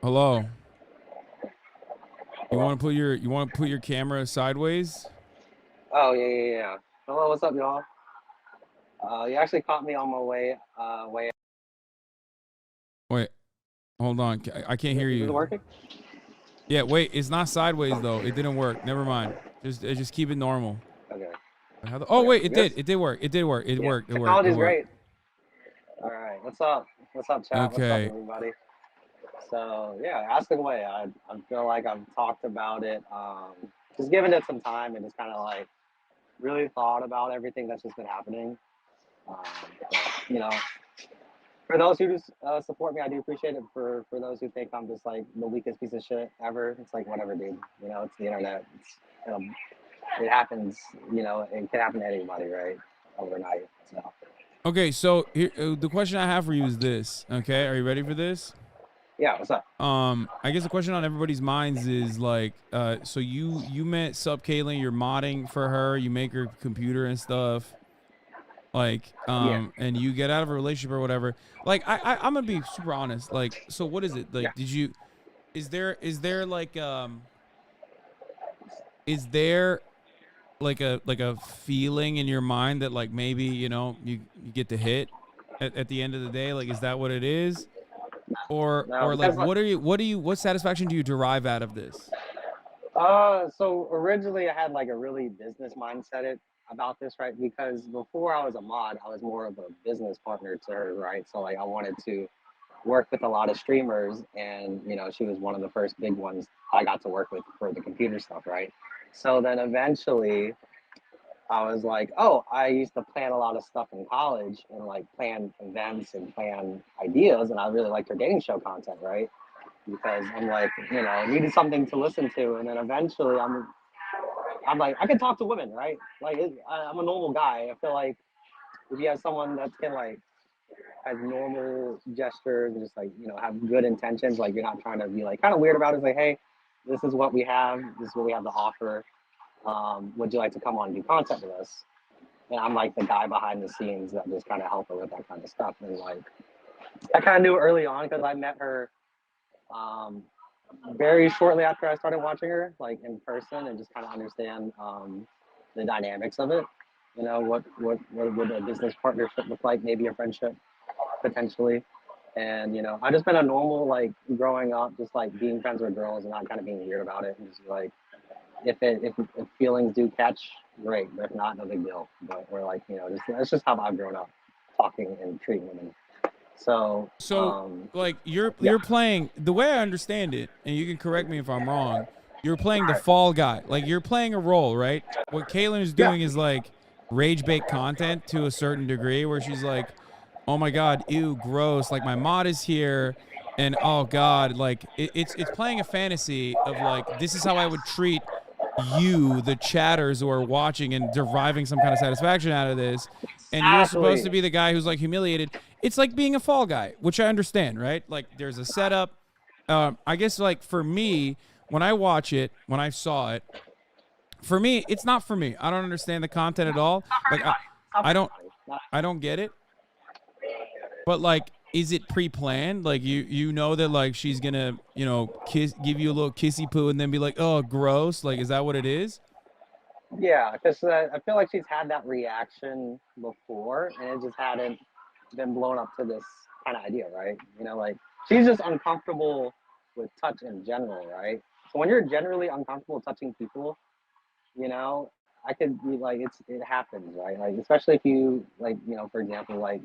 Hello. You want to put your camera sideways? Oh yeah. Hello, what's up, y'all? You actually caught me on my way. Wait, hold on. I can't hear Is you. it working? Yeah, wait. It's not sideways though. It didn't work. Never mind. Just keep it normal. Okay. Oh Okay. wait, it You did. guys? It did work. It did work. It Yeah. worked. It worked. It Technology's worked. great. All right. What's up? What's up, chat? What's up, Okay. everybody? So yeah, ask away. I feel like I've talked about it. Just giving it some time and just kind of like really thought about everything that's just been happening. But, for those who just support me, I do appreciate it. For those who think I'm just like the weakest piece of shit ever, it's like whatever, dude. It's the internet. Um, it happens. It can happen to anybody, right? Overnight. So Okay. So here, the question I have for you is this. Okay. Are you ready for this? yeah, what's up? I guess the question on everybody's minds is like, so you met SupCaitlin, you're modding for her, you make her computer and stuff, like, Yeah, and you get out of a relationship or whatever. Like, I'm gonna be super honest. Like, so what is it? yeah. Like, is there like, is there like a feeling in your mind that like maybe you get to hit at the end of the day? Like, is that what it is? No, Or like because what satisfaction do you derive out of this? so originally I had like a really business mindset about this, right? Because before I was a mod, I was more of a business partner to her, right? So like I wanted to work with a lot of streamers, and she was one of the first big ones I got to work with for the computer stuff, right? So then eventually I was like, oh, I used to plan a lot of stuff in college and like plan events and plan ideas, and I really liked her dating show content, right? Because I'm like, needed something to listen to, and then eventually I'm like, I can talk to women, right? Like I'm a normal guy. I feel like if you have someone that can like has normal gestures and just like have good intentions, like you're not trying to be like kind of weird about it. It's like, hey, this is what we have. This is what we have to offer. Would you like to come on and do content with us? And I'm like the guy behind the scenes that just kind of help her with that kind of stuff. And like I kind of knew early on because I met her um, very shortly after I started watching her, like in person, and just kind of understand the dynamics of it. What would a business partnership look like? Maybe a friendship potentially. And I just been a normal like growing up, just like being friends with girls and not kind of being weird about it, and just like if feelings do catch, great. But if not, no big deal. But we're like just that's just how I've grown up, talking and treating women. So So like yeah, you're playing the way I understand it, and you can correct me if I'm wrong. You're playing the fall guy. Like you're playing a role, right? What Caitlin is yeah, doing is like rage bait content to a certain degree, where she's like, "Oh my god, ew, gross! Like my mod is here, and oh god, like it's playing a fantasy of like this is how I would treat you, the chatters who are watching and deriving some kind of satisfaction out of this." And you're supposed to exactly. be the guy who's like humiliated. It's like being a fall guy, which I understand, right? Like there's a setup. I guess like for me, when I watch it, when I saw it, for me, it's not for me. I don't understand the content at all. Not for Like anybody. It's not for I don't, anybody. Not, I don't get it. But like, is it pre-planned? Like you know that like she's gonna kiss, give you a little kissy poo, and then be like, oh, gross. Like, is that what it is? yeah, because I feel like she's had that reaction before, and it just hadn't been blown up to this kind of idea, right? Like she's just uncomfortable with touch in general, right? So when you're generally uncomfortable touching people, I could be like, it happens, right? Like especially if you like, for example, like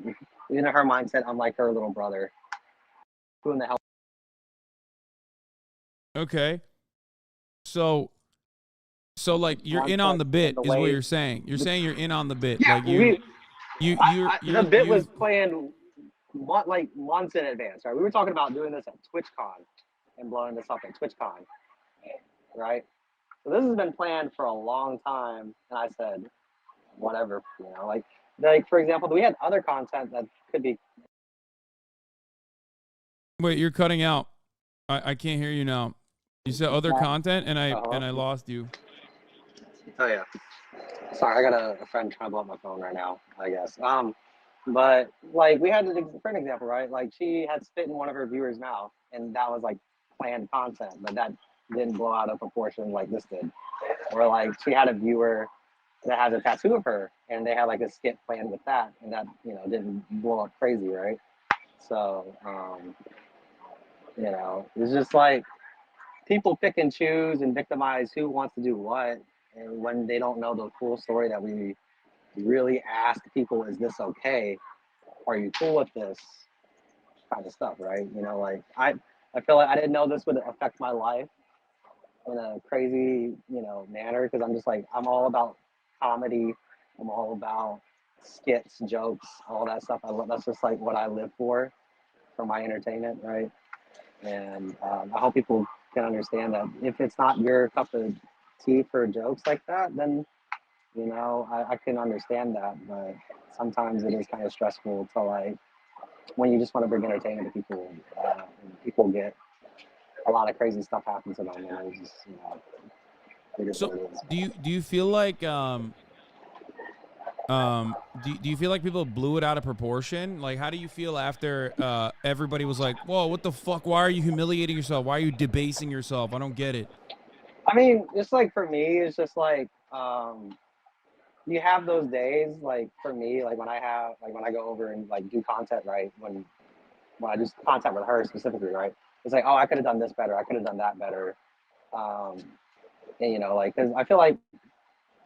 in her mindset, I'm like her little brother. Who in the hell? Okay. So like you're in on Concept the and bit the is what way, you're saying. You're saying you're in on the bit. yeah, Like the bit was you've planned like months in advance, right? We were talking about doing this at TwitchCon and blowing this up at TwitchCon, right? So this has been planned for a long time, and I said, whatever, like for example, we had other content that could be. wait, you're cutting out. I can't hear you now. You said other content, and Uh-huh. I lost you. Oh yeah. Sorry, I got a friend trying to blow up my phone right now, I guess. But like we had for an example, right? Like she had spit in one of her viewers' mouth, and that was like planned content, but that didn't blow out of proportion like this did. Or like she had a viewer that has a tattoo of her, and they had like a skit planned with that, and that didn't blow up crazy, right? So it's just like people pick and choose and victimize who wants to do what, and when they don't know the full story that we really ask people, is this okay? Are you cool with this kind of stuff, right? Like I feel like I didn't know this would affect my life in a crazy, manner, because I'm just like I'm all about comedy. I'm all about skits, jokes, all that stuff. That's just like what I live for my entertainment, right? And I hope people can understand that if it's not your cup of tea for jokes like that, then I can understand that. But sometimes it is kind of stressful to like when you just want to bring entertainment to people, and people get a lot of crazy stuff happen to them, and it's just it is So what it is. do you feel like do you feel like people blew it out of proportion? Like, how do you feel after everybody was like, "Whoa, what the fuck? Why are you humiliating yourself? Why are you debasing yourself? I don't get it." I mean, it's like for me, it's just like you have those days. Like for me, like when I go over and like do content, right? When I do content with her specifically, right? It's like, oh, I could have done this better. I could have done that better. Um, and like, because I feel like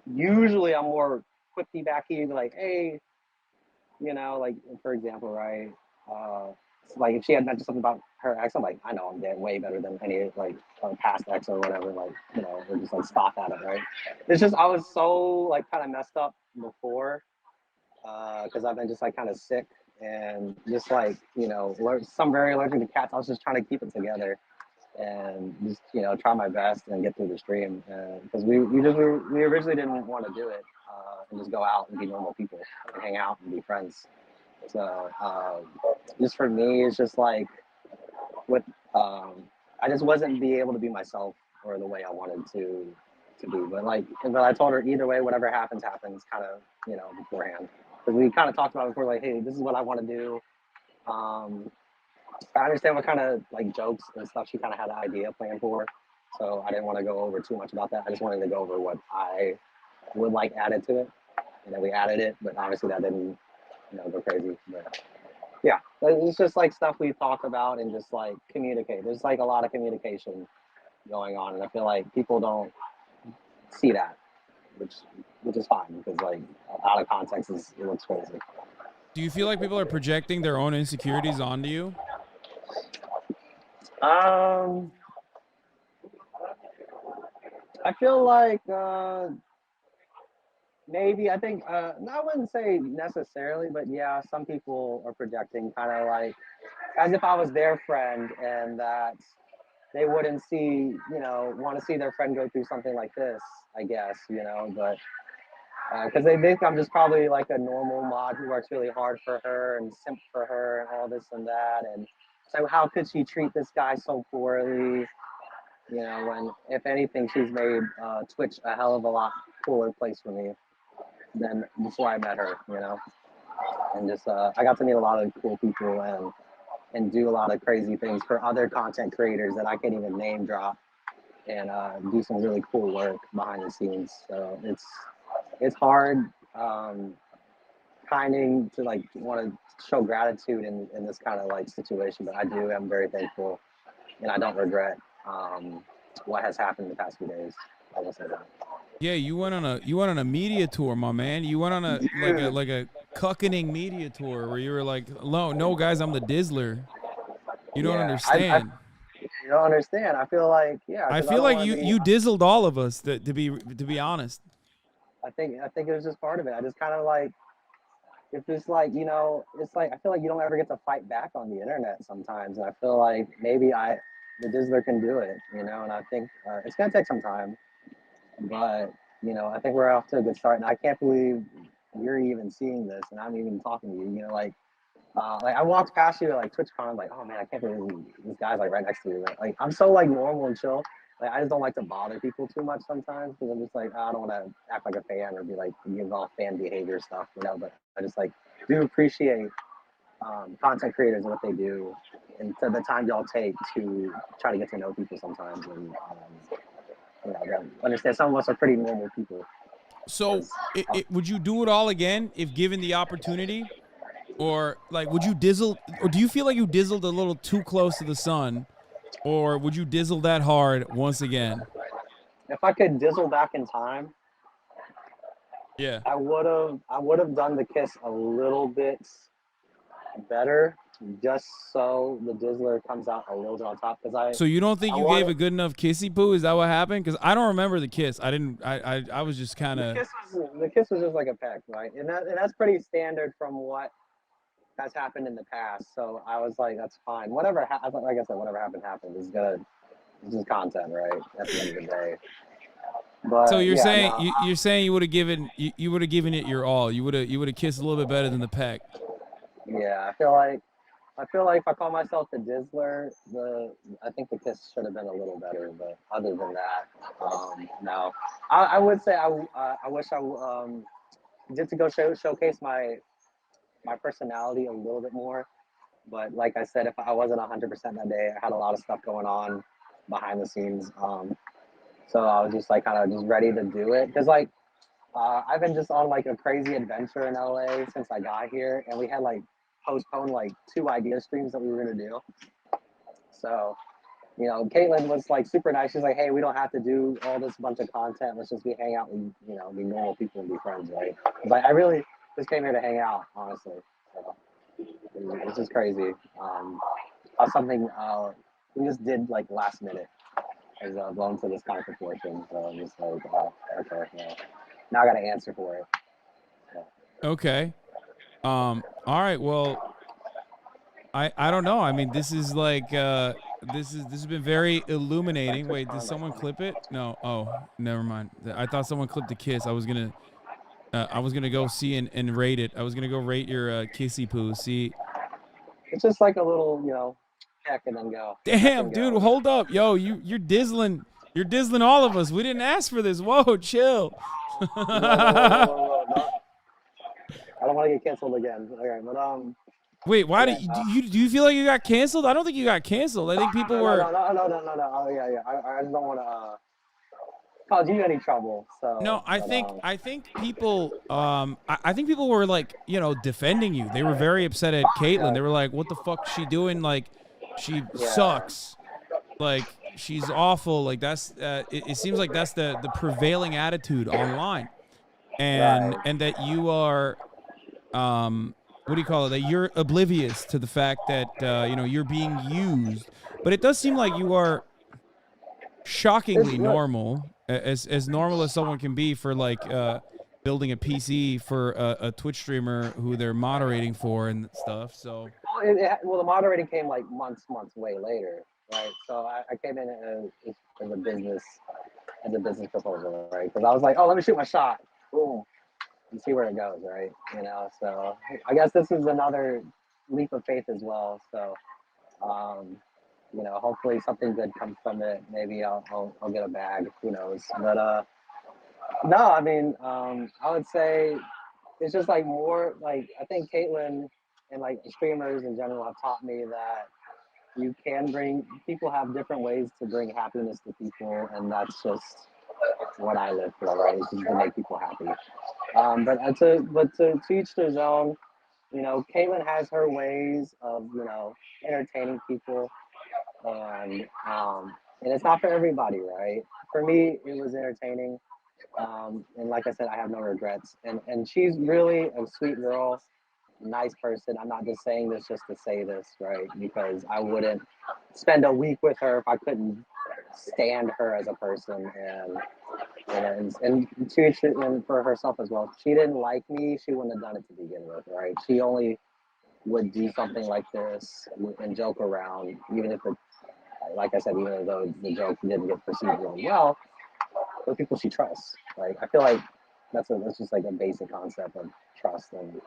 usually I'm more quippy backy, like, hey, like for example, right? Uh, like if she had mentioned something about her ex, I'm like, I know I'm dead way better than any like past ex or whatever. Like, or just like stop at it, right? It's just I was so like kind of messed up before, because I've been just like kind of sick and just like some very allergic to cats. I was just trying to keep it together and just try my best and get through the stream, because we originally didn't want to do it, and just go out and be normal people and hang out and be friends. So just for me, it's just like with I just wasn't be able to be myself or the way I wanted to be. But I told her either way, whatever happens, happens, kind of beforehand. Because we kind of talked about it before, like, hey, this is what I want to do. Um, I understand what kind of like jokes and stuff she kind of had an idea planned for. So I didn't want to go over too much about that. I just wanted to go over what I would like added to it, and then we added it. But obviously that didn't go crazy. But yeah, it's just like stuff we talk about and just like communicate. There's like a lot of communication going on, and I feel like people don't see that, which is fine, because like out of context it looks crazy. Do you feel like people are projecting their own insecurities onto you? Um, I feel like maybe I think no, I wouldn't say necessarily, but yeah, some people are projecting kind of like as if I was their friend, and that they wouldn't see, want to see their friend go through something like this, I guess, but because they think I'm just probably like a normal mod who works really hard for her and simp for her and all this and that. And so how could she treat this guy so poorly? When if anything, she's made Twitch a hell of a lot cooler place for me than before I met her. And just I got to meet a lot of cool people and do a lot of crazy things for other content creators that I can't even name drop, and do some really cool work behind the scenes. So it's hard, kind of to like want to show gratitude in this kind of like situation, but I do. I'm very thankful, and I don't regret what has happened in the past few days. I will say that. Yeah, you went on a media tour, my man. You went on a Dude, like a cuckening media tour where you were like, "No, no, guys, I'm the Dizzler." You don't yeah, I understand. you don't understand. I feel like yeah, I because I feel don't like want you to be. you dizzled all of us to be honest. I think it was just part of it. I just kind of like if it's like it's like I feel like you don't ever get to fight back on the internet sometimes, and I feel like maybe the Dizzler can do it, and I think it's gonna take some time, but I think we're off to a good start, and I can't believe you're even seeing this, and I'm even talking to you. Like I walked past you at like TwitchCon, like, oh man, I can't believe this guy's like right next to you. Like I'm so like normal and chill. Like I just don't like to bother people too much sometimes, because I'm just like, oh, I don't want to act like a fan or be like give off fan behavior stuff. But I just like do appreciate content creators and what they do, and to the time y'all take to try to get to know people sometimes, and understand some of us are pretty normal people. So, 'Cause, would you do it all again if given the opportunity, or like would you dizzle, or do you feel like you dizzled a little too close to the sun, or would you dizzle that hard once again? if I could dizzle back in time, Yeah. I would have done the kiss a little bit better, just so the Dizzler comes out a little bit on top. Because So you don't think I you gave want a good enough kissy poo? Is that what happened? Because I don't remember the kiss. I didn't. I was just kind of. the kiss was just like a peck, right? And that's pretty standard from what has happened in the past. So I was like, that's fine. Whatever, like I said, whatever happened happened. It's good. It's just content, right? At the end of the day. So But you're yeah, saying no, you're saying you would have given it your all. You would have kissed a little bit better than the peck. yeah. I feel like if I call myself the Dizzler, I think the kiss should have been a little better. But other than that, no. I would say I wish did to go showcase my personality a little bit more. But like I said, if I wasn't 100% that day, I had a lot of stuff going on behind the scenes. So I was just like kind of just ready to do it because like I've been just on like a crazy adventure in LA since I got here, and we had like postponed like 2 idea streams that we were gonna do. So Caitlin was like super nice. She's like, "Hey, we don't have to do all this bunch of content. Let's just be hang out and be normal people and be friends, right?" But I really just came here to hang out, honestly. So it's just crazy. Something we just did like last minute is blown to this kind of proportion. So I'm just like, okay, yeah. Now I got to answer for it. Yeah. Okay. All right. Well, I don't know. I mean, this is like this has been very illuminating. That's Wait, did time by someone time. clip it? No. Oh, never mind. I thought someone clipped the kiss. I was gonna go see and rate it. I was gonna go rate your kissy poo. See. It's just like a little, check and then go, check Damn, and dude, go. hold up, yo, you're dizzling. You're dizzling all of us. We didn't ask for this. Whoa, chill. Whoa, whoa, whoa, whoa, whoa, whoa. No, I don't want to get canceled again. Okay, but Wait, why yeah. do you feel like you got canceled? I don't think you got canceled. I think people No, no, were. no, no, no, no, no, no. Oh, yeah, yeah. I just don't want to cause you any trouble. No, So, I but think I think people I think people were like, defending you. They were very upset at Caitlyn. yeah, They were like, what the fuck is she doing? Like, she yeah, sucks. Like, she's awful. Like, that's it seems like that's the prevailing attitude online. and right. and that you are what do you call it, that you're oblivious to the fact that you're being used, but it does seem like you are It's shockingly look. normal, as normal as someone can be for like building a PC for a Twitch streamer who they're moderating for and stuff. So Well, the moderating came like months way later, right? So I came in as a business proposal, right? Because I was like, oh, let me shoot my shot, boom, and see where it goes, right? So I guess this is another leap of faith as well. So um, hopefully something good comes from it. Maybe I'll get a bag. Who knows? But no, I mean, I would say it's just like more like I think Caitlin and like streamers in general have taught me that you can bring people have different ways to bring happiness to people, and that's just what I live for, right? It's just to make people happy. But to each their own. Caitlin has her ways of entertaining people, and it's not for everybody, right? For me, it was entertaining, and like I said, I have no regrets. And she's really a sweet girl, nice person. I'm not just saying this just to say this, right? Because I wouldn't spend a week with her if I couldn't stand her as a person. And and for herself as well. If she didn't like me, she wouldn't have done it to begin with, right? She only would do something like this and joke around, even if it, like I said, even though the joke didn't get perceived really well, the people she trusts. Like I feel like that's just like a basic concept of trust and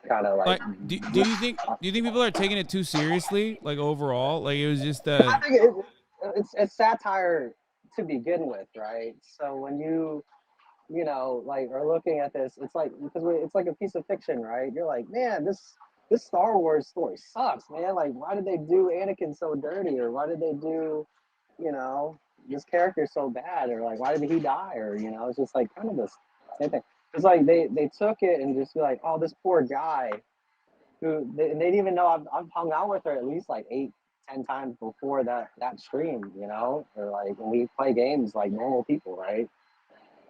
kind of like. like, do you think people are taking it too seriously, like overall? Like, it was just I think it's satire to begin with, right? So when like are looking at this, it's like because it's like a piece of fiction, right? You're like, man, this. this Star Wars story sucks, man. Like, why did they do Anakin so dirty, or why did they do, you know, this character so bad, or like, why did he die, or it's just like kind of the same thing. It's like they took it and just be like, oh, this poor guy who they didn't even know I've hung out with her at least like 8, 10 times before that stream, or like when we play games like normal people, right?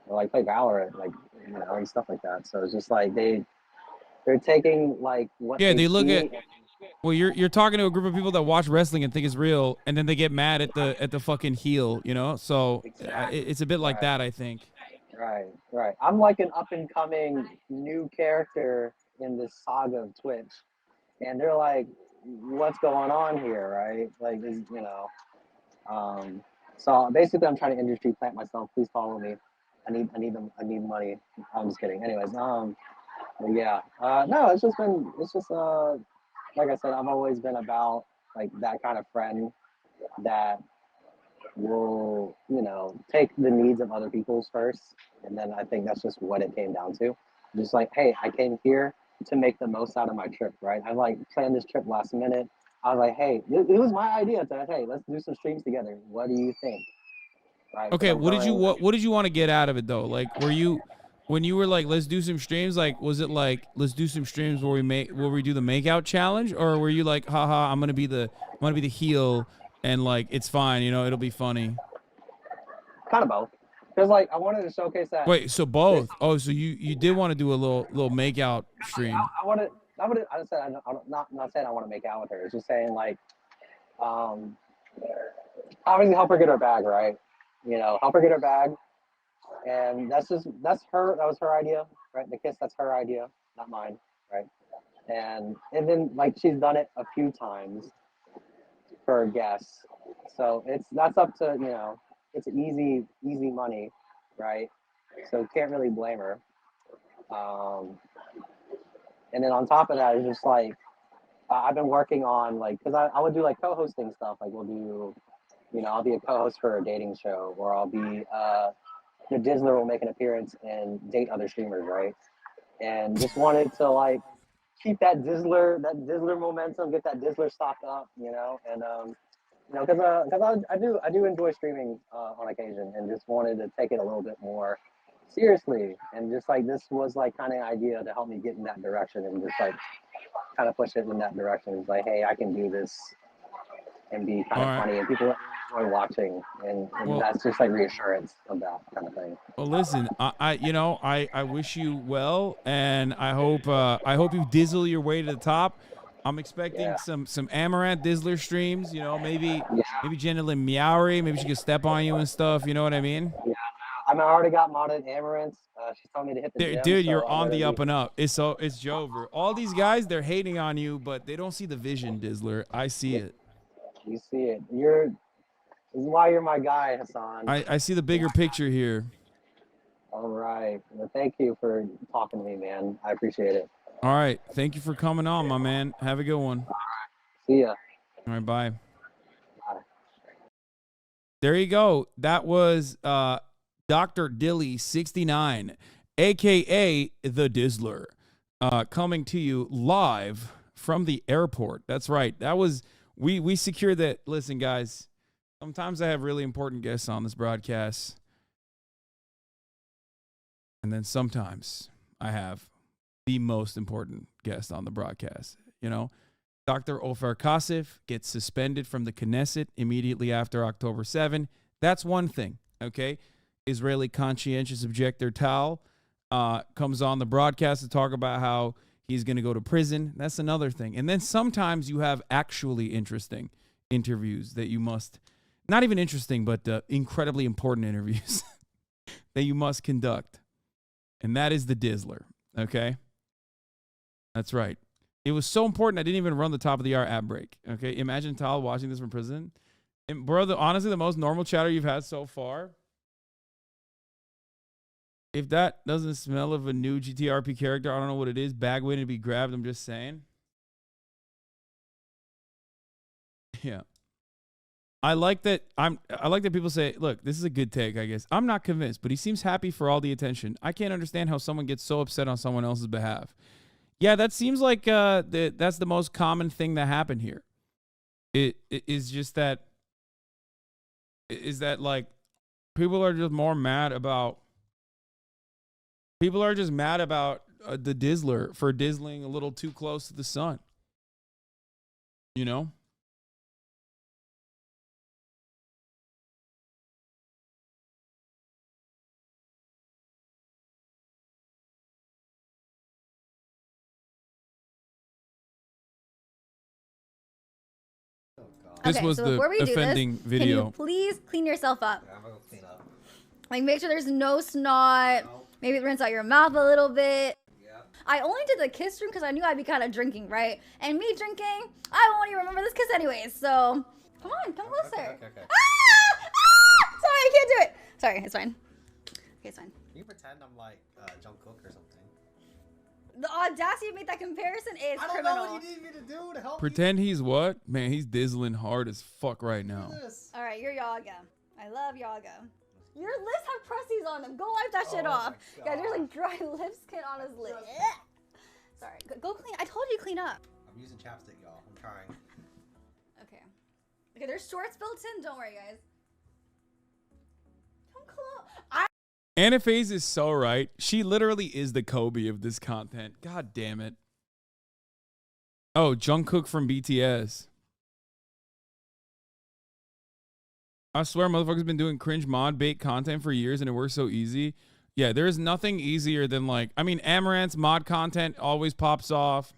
Or like play Valorant, like and stuff like that. So it's just like they're taking like what Yeah, they they look at see. well, you're talking to a group of people that watch wrestling and think it's real, and then they get mad at the fucking heel, So Exactly. it's a bit like Right. that, I think. Right. Right. I'm like an up and coming new character in this saga of Twitch, and they're like, "What's going on here?" Right? Like, Um, so basically, I'm trying to industry plant myself. Please follow me. I need money. I'm just kidding. Anyways, but yeah, no, it's just like I said, I've always been about like that kind of friend that will, take the needs of other people's first. And then I think that's just what it came down to. Just like, hey, I came here to make the most out of my trip, right? I like planned this trip last minute. I was like, hey, it was my idea to, hey, let's do some streams together. What do you think? Right? Because Okay, I'm currently, what did you want to get out of it though? Like, were you when you were like, let's do some streams? Like, was it like, let's do some streams where we do the makeout challenge, or were you like, haha, I'm gonna be the heel, and like it's fine, it'll be funny. kind of both. Because like I wanted to showcase that. Wait, so both? Oh, so you did want to do a little makeout stream? I wanted. I said I'm not saying I want to make out with her. It's just saying like, um, obviously help her get her bag, right? Help her get her bag, and that's her. That was her idea, right? The kiss, that's her idea, not mine, right? And then like she's done it a few times for guests, so that's up to it's easy money, right? So can't really blame her. Um, and then on top of that, it's just like I've been working on like because I would do like co-hosting stuff. Like we'll do, I'll be a co-host for a dating show, or I'll be the Dizzler will make an appearance and date other streamers, right? And just wanted to like keep that Dizzler momentum, get that Dizzler stock up, and because I do enjoy streaming on occasion, and just wanted to take it a little bit more seriously, and just like this was like kind of an idea to help me get in that direction, and just like kind of push it in that direction. It's like, hey, I can do this and be All kind of right. funny, and people enjoy watching, and Well, that's just like reassurance of that kind of thing. well, listen, I wish you well, and I hope you dizzle your way to the top. I'm expecting Yeah, some Amaranth Dizzler streams. yeah, Maybe Jenna Miauri. Maybe she could step on you and stuff. You know what I mean? yeah. I mean, I already got modded Amaranth. She's telling me to hit the gym, Dude, so you're I'm on gonna the be. up and up. It's Jover. All these guys, they're hating on you, but they don't see the vision, Dizzler. I see Yeah, it. you see it. This is why you're my guy, Hasan. I see the bigger picture here. All right. Well, thank you for talking to me, man. I appreciate it. All right. Thank you for coming on, my man. Have a good one. See ya. All right, bye. Bye. There you go. That was Dr. Dilly 69, aka the Dizzler, coming to you live from the airport. That's right. That was we secured that. Listen, guys, sometimes I have really important guests on this broadcast, and then sometimes I have the most important guest on the broadcast. Dr. Ofer Kasif gets suspended from the Knesset immediately after October 7. That's one thing, okay? Israeli conscientious objector Tal comes on the broadcast to talk about how he's going to go to prison. That's another thing. And then sometimes you have actually interesting interviews that you must, not even interesting, but incredibly important interviews that you must conduct. And that is the Dizzler, okay? That's right. It was so important I didn't even run the top of the hour ad break. Okay, imagine Tal watching this from prison. And bro, honestly, the most normal chatter you've had so far. If that doesn't smell of a new GTRP character, I don't know what it is. Bag waiting to be grabbed. I'm just saying. Yeah. I like that people say, look, this is a good take, I guess. I'm not convinced, but he seems happy for all the attention. I can't understand how someone gets so upset on someone else's behalf. Yeah, that seems like that's the most common thing that happened here. It is just that is that like people are just more mad about people are just mad about the Dizzler for dizzling a little too close to the sun. You know? This was so the before we do offending this, video. Can you please clean yourself up? Yeah, I'm gonna go clean up. Like, make sure there's no snot. Nope. Maybe rinse out your mouth a little bit. Yeah. I only did the kiss stream because I knew I'd be kind of drinking, right? And me drinking, I won't even remember this kiss anyways. So, come on, come closer. Okay. Ah! Ah! Sorry, I can't do it. Sorry, it's fine. Okay, it's fine. Can you pretend I'm like Jungkook or something? The audacity to make that comparison is I don't criminal. know what you need me to do to help Pretend he's what? Man, he's dizzling hard as fuck right now. This. All right, you're Yaga. I love Yaga. Your lips have pressies on them. Go wipe that shit Oh off. my Guys, there's God. like dry lipstick on his lips. Sorry, go clean. I told you clean up. I'm using chapstick, y'all. I'm trying. Okay. Okay, there's shorts built in. Don't worry, guys. Come close. Anaphase is so right. She literally is the Kobe of this content. God damn it. Oh, Jungkook from BTS. I swear motherfuckers been doing cringe mod bait content for years and it works so easy. Yeah, there's nothing easier than like, I mean, Amaranth's mod content always pops off.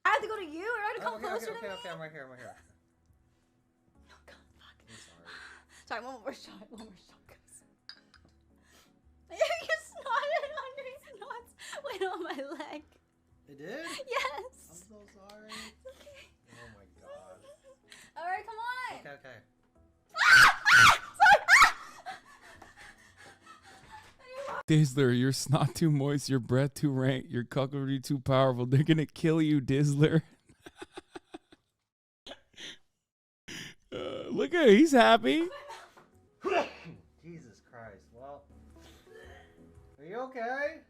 I have to go to you. Or I have to come closer to me. Okay, I'm right here. Oh, God, fuck. I'm sorry. Sorry, one more shot. One more shot, guys. You snotted on your snots. Wait, on my leg. It did? Yes. I'm so sorry. Okay. Oh my god. All right, come on. Okay. Dizzler, your snot too moist, your breath too rank, your cuckoldry too powerful. They're gonna kill you, Dizzler. Look at it, he's happy. Jesus Christ. Well, are you okay?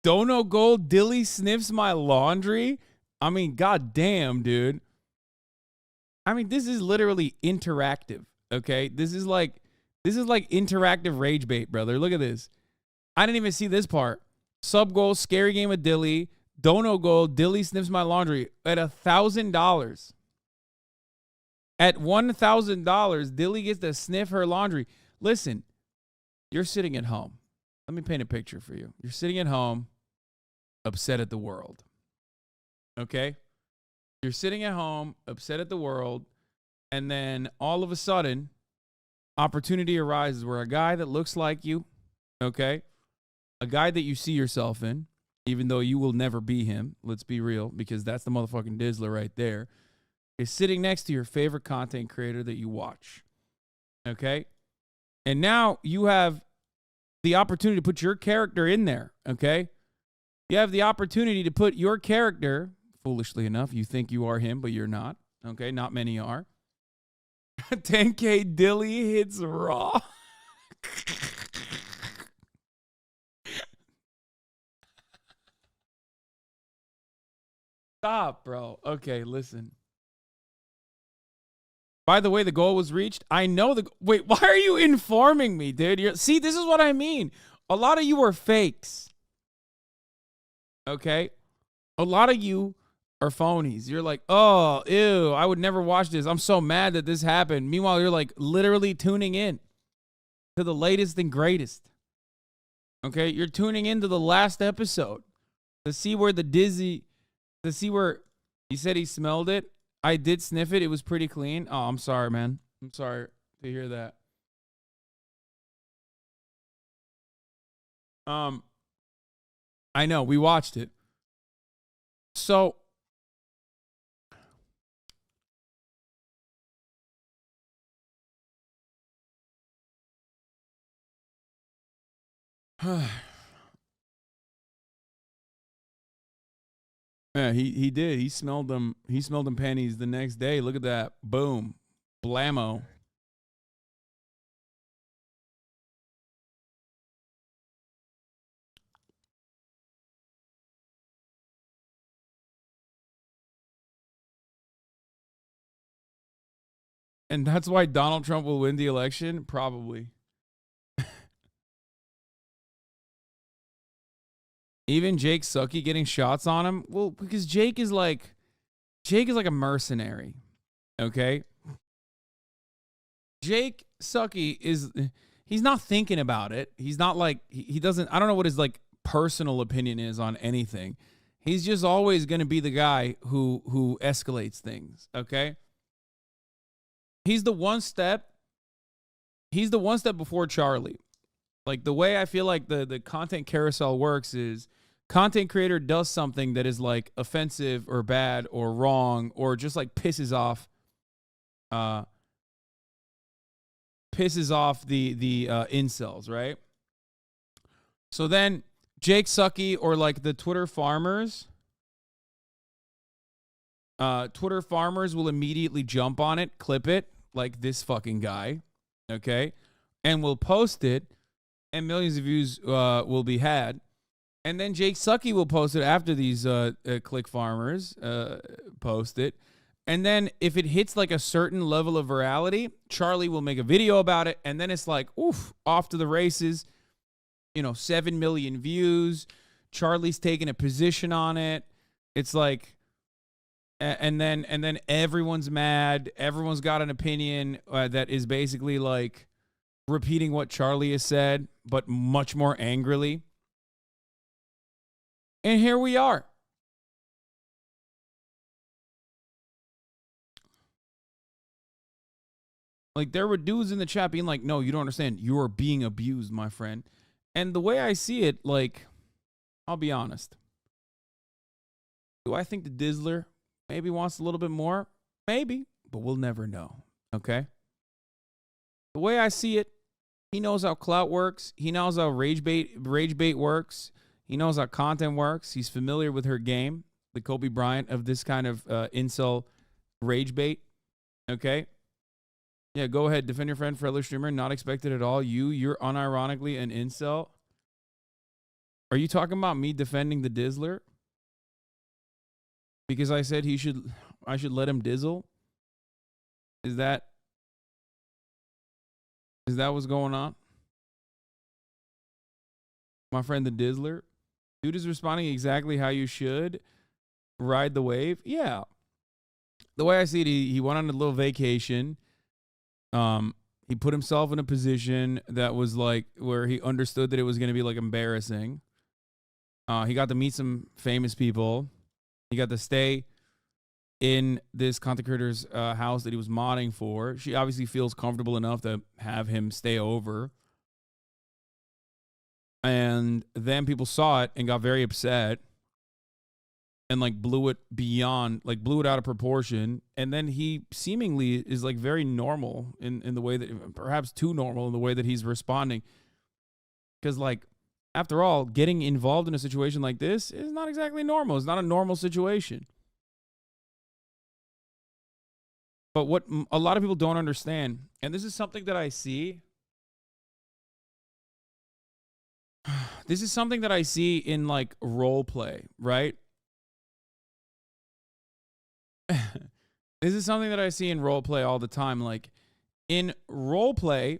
Dono Gold Dilly sniffs my laundry. I mean, goddamn, dude. I mean, this is literally interactive. Okay, this is like interactive rage bait, brother. Look at this. I didn't even see this part. Sub goal, scary game of Dilly. Dono Gold, Dilly sniffs my laundry at $1,000. At $1,000, Dilly gets to sniff her laundry. Listen, you're sitting at home. Let me paint a picture for you. You're sitting at home, upset at the world. Okay? You're sitting at home, upset at the world, and then all of a sudden, opportunity arises where a guy that looks like you, okay, a guy that you see yourself in, even though you will never be him, let's be real, because that's the motherfucking Dizzler right there, is sitting next to your favorite content creator that you watch, okay? And now you have the opportunity to put your character in there, okay? You have the opportunity to put your character, foolishly enough, you think you are him, but you're not, okay? Not many are. 10K Dilly hits raw. Stop, bro. Okay, listen. By the way, the goal was reached. I know the... Wait, why are you informing me, dude? See, this is what I mean. A lot of you are fakes. Okay? A lot of you are phonies. You're like, oh, ew, I would never watch this. I'm so mad that this happened. Meanwhile, you're like literally tuning in to the latest and greatest. Okay? You're tuning into the last episode to see where to see where he said he smelled it. I did sniff it. It was pretty clean. Oh, I'm sorry, man. I'm sorry to hear that. I know, we watched it. So yeah, he did. He smelled them. He smelled them panties the next day. Look at that. Boom. Blammo. And that's why Donald Trump will win the election? Probably. Even Jake Sucky getting shots on him? Well, because Jake is like a mercenary. Okay? Jake Sucky he's not thinking about it. He's not like he doesn't, I don't know what his like personal opinion is on anything. He's just always going to be the guy who escalates things, okay? He's the one step before Charlie. Like the way I feel like the content carousel works is content creator does something that is like offensive or bad or wrong or just like pisses off the incels, right? So then Jake Sucky or like the Twitter farmers will immediately jump on it, clip it, like this fucking guy, okay? And will post it, and millions of views will be had. And then Jake Sucky will post it after these click farmers post it. And then if it hits like a certain level of virality, Charlie will make a video about it. And then it's like, oof, off to the races. 7 million views. Charlie's taking a position on it. It's like, and then everyone's mad. Everyone's got an opinion that is basically like repeating what Charlie has said, but much more angrily. And here we are. Like, there were dudes in the chat being like, no, you don't understand. You are being abused, my friend. And the way I see it, like, I'll be honest. Do I think the Dizzler maybe wants a little bit more? Maybe, but we'll never know, okay? The way I see it, he knows how clout works. He knows how rage bait works. He knows how content works. He's familiar with her game, the Kobe Bryant of this kind of incel rage bait, okay? Yeah, go ahead. Defend your friend, fellow streamer. Not expected at all. You're unironically an incel. Are you talking about me defending the Dizzler? Because I said I should let him dizzle? Is that what's going on? My friend the Dizzler? Dude is responding exactly how you should. Ride the wave? Yeah. The way I see it, he went on a little vacation. He put himself in a position that was like where he understood that it was going to be like embarrassing. He got to meet some famous people. He got to stay in this content creator's house that he was modding for. She obviously feels comfortable enough to have him stay over. And then people saw it and got very upset and like blew it out of proportion. And then he seemingly is like very normal in the way that, perhaps too normal in the way that he's responding. Because like, after all, getting involved in a situation like this is not exactly normal. It's not a normal situation. But what a lot of people don't understand, and this is something that I see. This is something that I see in like role play, right? This is something that I see in role play all the time. Like in role play,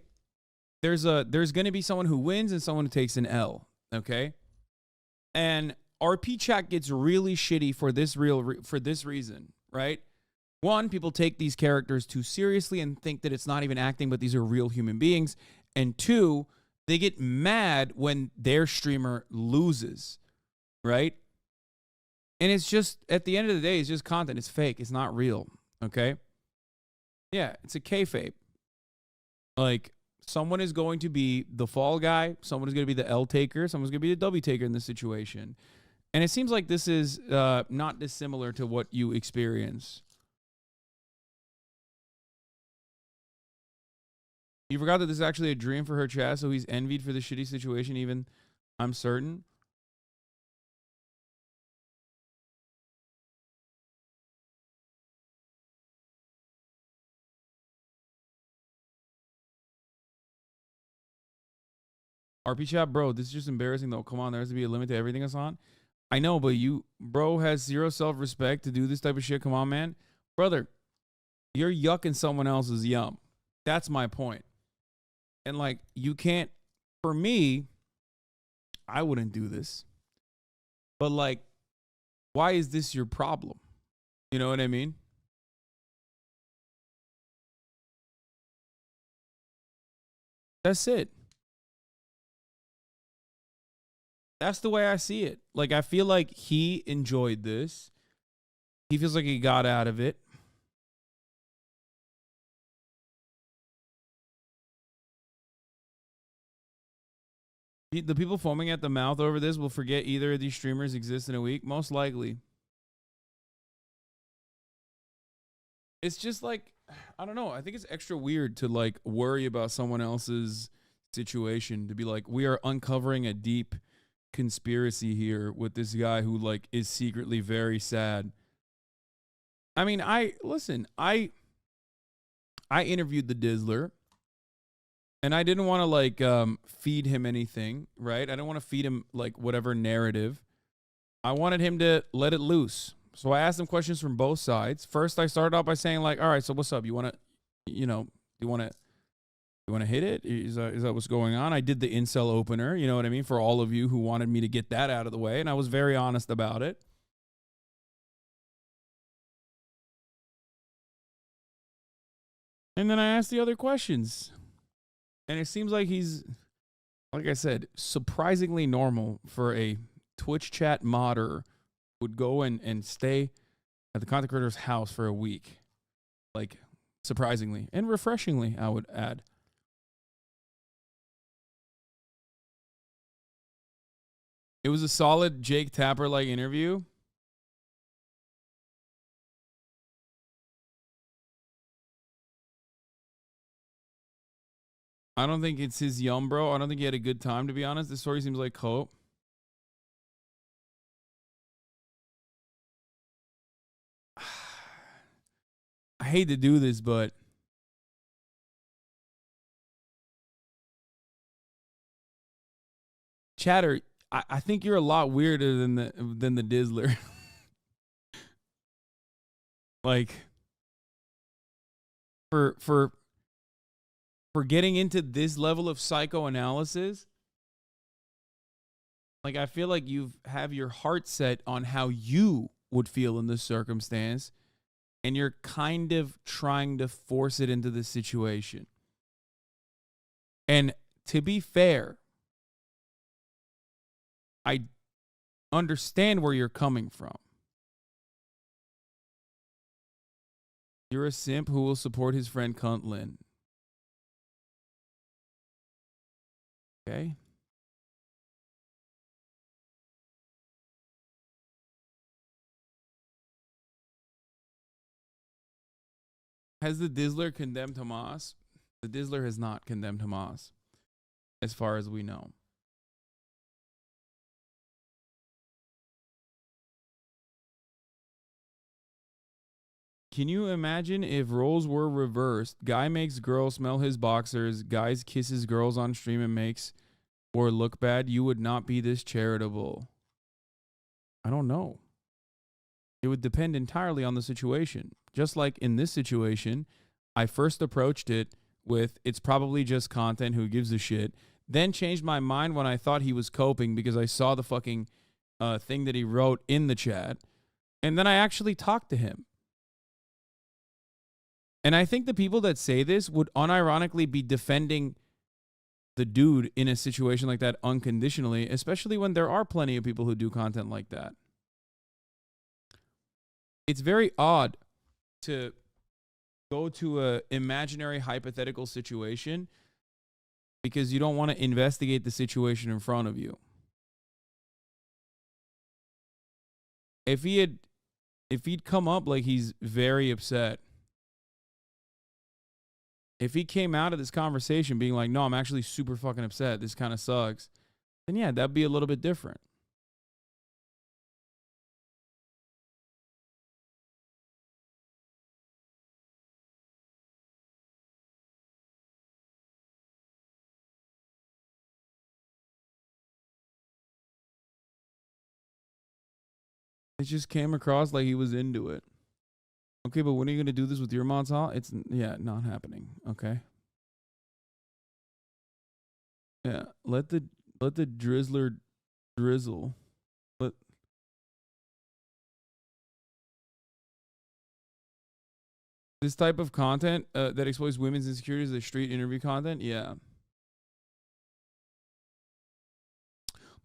there's going to be someone who wins and someone who takes an L, okay? And RP chat gets really shitty for this reason, right? One, people take these characters too seriously and think that it's not even acting, but these are real human beings. And two, they get mad when their streamer loses, right? And it's just, at the end of the day, it's just content. It's fake. It's not real, okay? Yeah, it's a kayfabe. Like, someone is going to be the fall guy. Someone is going to be the L taker. Someone's going to be the W taker in this situation. And it seems like this is not dissimilar to what you experience. You forgot that this is actually a dream for her chat, so he's envied for the shitty situation, even, I'm certain. RP chat, bro, this is just embarrassing, though. Come on, there has to be a limit to everything, Hasan. I know, but bro has zero self-respect to do this type of shit. Come on, man. Brother, You're yucking someone else's yum. That's my point. And like, you can't, for me, I wouldn't do this. But like, why is this your problem? You know what I mean? That's it. That's the way I see it. Like, I feel like he enjoyed this. He feels like he got out of it. The people foaming at the mouth over this will forget either of these streamers exist in a week. Most likely. It's just like, I don't know. I think it's extra weird to like worry about someone else's situation, to be like, we are uncovering a deep conspiracy here with this guy who like is secretly very sad. I mean, I interviewed the Dizzler, and I didn't want to like feed him anything, right? I didn't want to feed him like whatever narrative. I wanted him to let it loose. So I asked him questions from both sides. First, I started off by saying like, all right, so what's up? You want to hit it? Is that what's going on? I did the incel opener, you know what I mean? For all of you who wanted me to get that out of the way. And I was very honest about it. And then I asked the other questions. And it seems like he's, like I said, surprisingly normal for a Twitch chat modder would go and stay at the content creator's house for a week. Like, surprisingly and refreshingly, I would add. It was a solid Jake Tapper-like interview. I don't think it's his yum, bro. I don't think he had a good time, to be honest. This story seems like cope. I hate to do this, but Chatter, I think you're a lot weirder than the Dizzler. Like, for getting into this level of psychoanalysis, like, I feel like you have your heart set on how you would feel in this circumstance, and you're kind of trying to force it into this situation. And to be fair, I understand where you're coming from. You're a simp who will support his friend Cuntlin. Okay. Has the Dizzler condemned Hamas? The Dizzler has not condemned Hamas, as far as we know. Can you imagine if roles were reversed? Guy makes girl smell his boxers, guys kisses girls on stream and makes or look bad. You would not be this charitable. I don't know. It would depend entirely on the situation. Just like in this situation, I first approached it with, it's probably just content, who gives a shit. Then changed my mind when I thought he was coping because I saw the fucking thing that he wrote in the chat. And then I actually talked to him. And I think the people that say this would unironically be defending the dude in a situation like that unconditionally, especially when there are plenty of people who do content like that. It's very odd to go to a imaginary hypothetical situation because you don't want to investigate the situation in front of you. If he'd come up like he's very upset, if he came out of this conversation being like, no, I'm actually super fucking upset, this kind of sucks, then yeah, that'd be a little bit different. It just came across like he was into it. Okay, but when are you going to do this with your mods, huh? It's, yeah, not happening. Okay. Yeah, let the drizzler drizzle. But this type of content that exploits women's insecurities, the street interview content, yeah.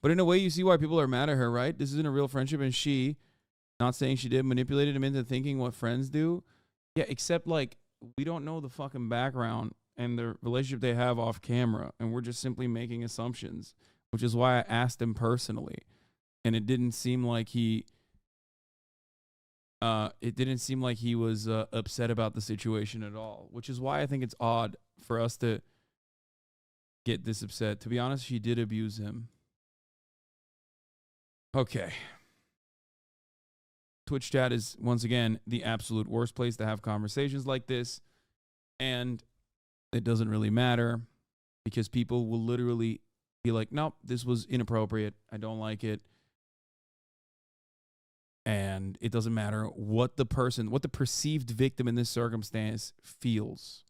But in a way, you see why people are mad at her, right? This isn't a real friendship, and she, not saying she did, manipulated him into thinking what friends do. Yeah, except, like, we don't know the fucking background and the relationship they have off camera, and we're just simply making assumptions, which is why I asked him personally. And it didn't seem like he was upset about the situation at all, which is why I think it's odd for us to get this upset. To be honest, she did abuse him. Okay. Twitch chat is, once again, the absolute worst place to have conversations like this. And it doesn't really matter because people will literally be like, nope, this was inappropriate. I don't like it. And it doesn't matter what the perceived victim in this circumstance feels.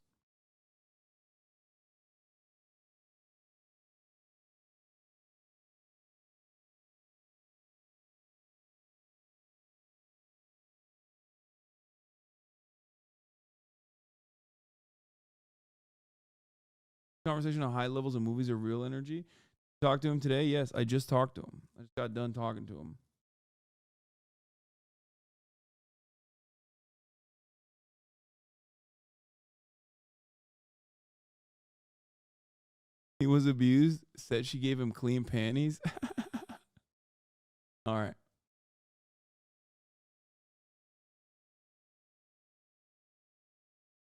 Conversation on high levels of movies or real energy. Talked to him today? Yes, I just talked to him. I just got done talking to him. He was abused, said she gave him clean panties. All right.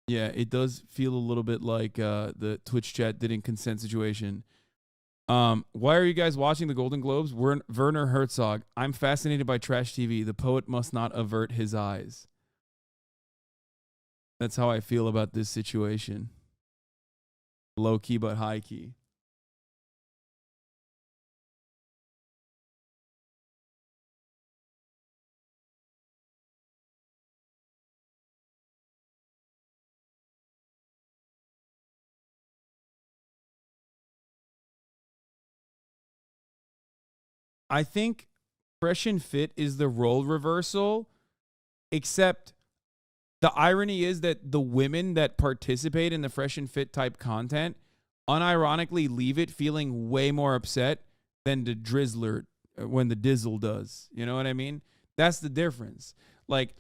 Yeah, it does feel a little bit like the Twitch chat didn't consent situation. Why are you guys watching the Golden Globes? Werner Herzog. I'm fascinated by trash TV. The poet must not avert his eyes. That's how I feel about this situation. Low key but high key. I think Fresh and Fit is the role reversal, except the irony is that the women that participate in the Fresh and Fit type content unironically leave it feeling way more upset than the drizzler when the dizzle does. You know what I mean? That's the difference. Like,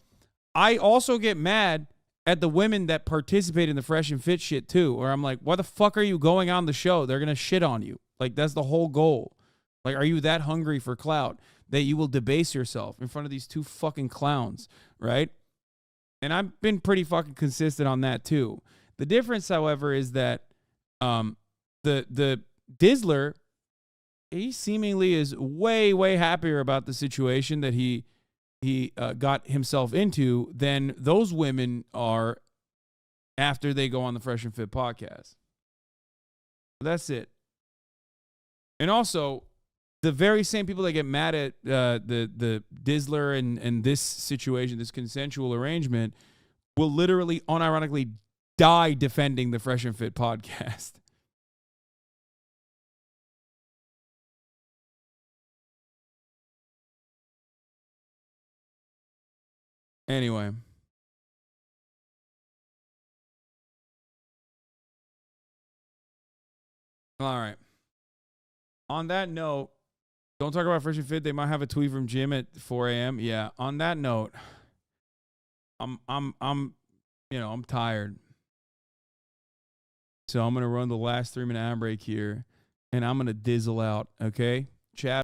I also get mad at the women that participate in the Fresh and Fit shit too, where I'm like, why the fuck are you going on the show? They're going to shit on you. Like, that's the whole goal. Like, are you that hungry for clout that you will debase yourself in front of these two fucking clowns, right? And I've been pretty fucking consistent on that too. The difference, however, is that the Dizzler, he seemingly is way, way happier about the situation that he got himself into than those women are after they go on the Fresh and Fit podcast. That's it. And also, the very same people that get mad at the Dizzler and this situation, this consensual arrangement, will literally unironically die defending the Fresh and Fit podcast. Anyway. All right. On that note, don't talk about Fresh and Fit. They might have a tweet from Jim at 4 a.m. Yeah. On that note, I'm tired. So I'm gonna run the last 3-minute ad break here, and I'm gonna dizzle out. Okay, chat.